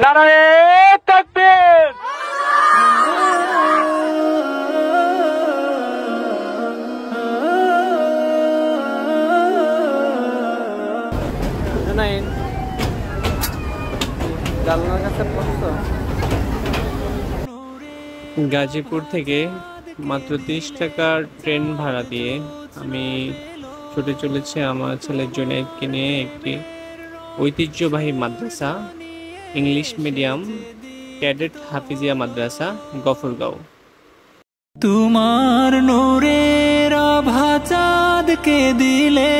নারায়ে তাকবীর। গাজীপুর থেকে মাত্র 30 টাকার ট্রেন ভাড়া দিয়ে আমি ছুটে চলেছি আমার ছেলে জুনাইদকে নিয়ে একটি ঐতিহ্যবাহী মাদ্রাসা, ইংলিশ মিডিয়াম ক্যাডেট হাফিজিয়া মাদ্রাসা, গফরগাঁও। তোমার নূরের আভা চাঁদকে দিলে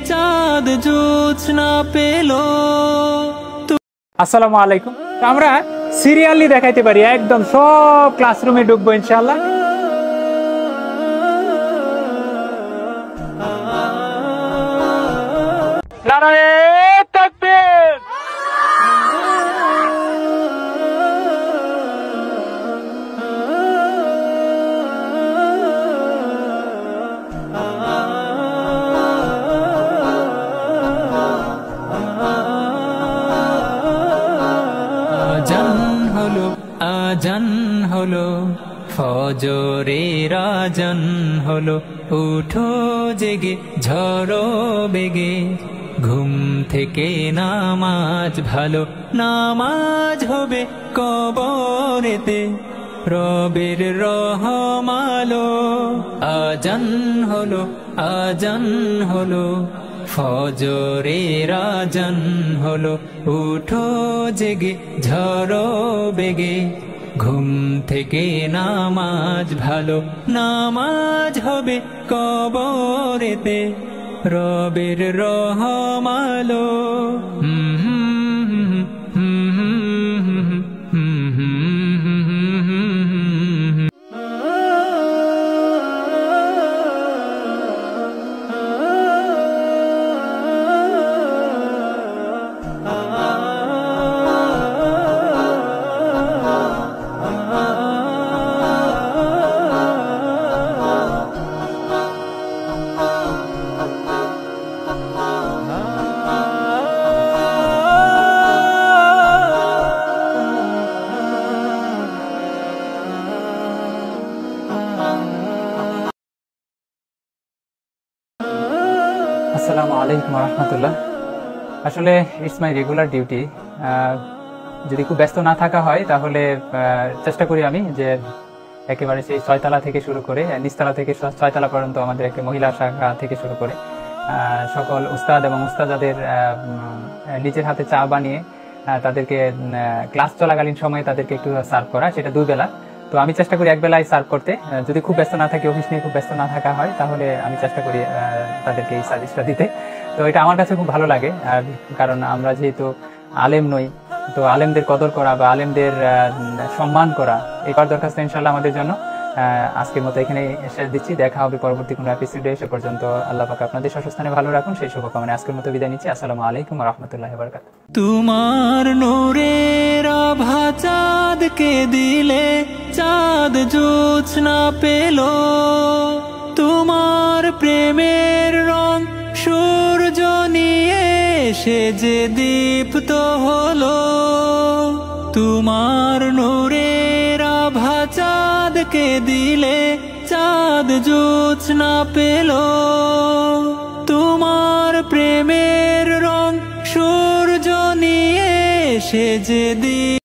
চাঁদ জোছনা পেল। আসসালামু আলাইকুম। আমরা সিরিয়ালি দেখাইতে পারি, একদম সব ক্লাসরুমে ঢুকবো ইনশাআল্লাহ। নারায়ে তাকবীর। আজান হলো ফজরের আজান হলো, উঠো জেগে ঝড়ো বেগে, ঘুম থেকে নামাজ ভালো, নামাজ হবে কবরেতে রবের রহমালো। আজান হলো ফজরের আজান হলো, উঠো জেগে ঝড়ো বেগে, ঘুম থেকে নামাজ ভালো, নামাজ হবে কবরেতে রবের রহমালো। আসসালামু আলাইকুম রহমতুল্লাহ। আসলে ইটস মাই রেগুলার ডিউটি। যদি খুব ব্যস্ত না থাকা হয় তাহলে চেষ্টা করি আমি যে একেবারে সেই 6 তলা থেকে শুরু করে নিচতলা থেকে 6 তলা পর্যন্ত আমাদের একটা মহিলা শাখা থেকে শুরু করে সকল উস্তাদ এবং উস্তাদাদের নিজের হাতে চা বানিয়ে তাদেরকে ক্লাস চলাকালীন সময়ে তাদেরকে একটু সার্ভ করা, সেটা 2 বেলা। তো আমি চেষ্টা করি 1 বেলায় সার্ভ করতে। যদি খুব ব্যস্ত না থাকি, অফিস নিয়ে খুব ব্যস্ত না থাকা হয়, তাহলে আমি চেষ্টা করি তাদেরকে এই সার্ভিসটা দিতে। তো এটা আমার কাছে খুব ভালো লাগে, আর কারণ আমরা যেহেতু আলেম নই, তো আলেমদের কদর করা বা আলেমদের সম্মান করা এবার দরখাস্ত ইনশাআল্লাহ আমাদের জন্য। আজকের মতো এখানে শেষ দিচ্ছি। দেখা হবে পরবর্তী কোনো এপিসোডে। সে পর্যন্ত আল্লাহ পাক আপনাদের সস্থানে ভালো রাখুন, সেই শুভকামনা আজকের মতো বিদায় নিচ্ছি। আসসালামু আলাইকুম ওয়া রাহমাতুল্লাহি ওয়া বারাকাতুহু। তোমার নূরের আভা চাঁদকে দিলে চাঁদ জোছনা পেল, তোমার প্রেমের রং সূর্য নিয়ে সে যে দীপ্ত হলো। তোমার নূরের আভা চাঁদকে দিলে চাঁদ জোছনা পেল, তোমার প্রেমের রং সূর্য নিয়ে সে যে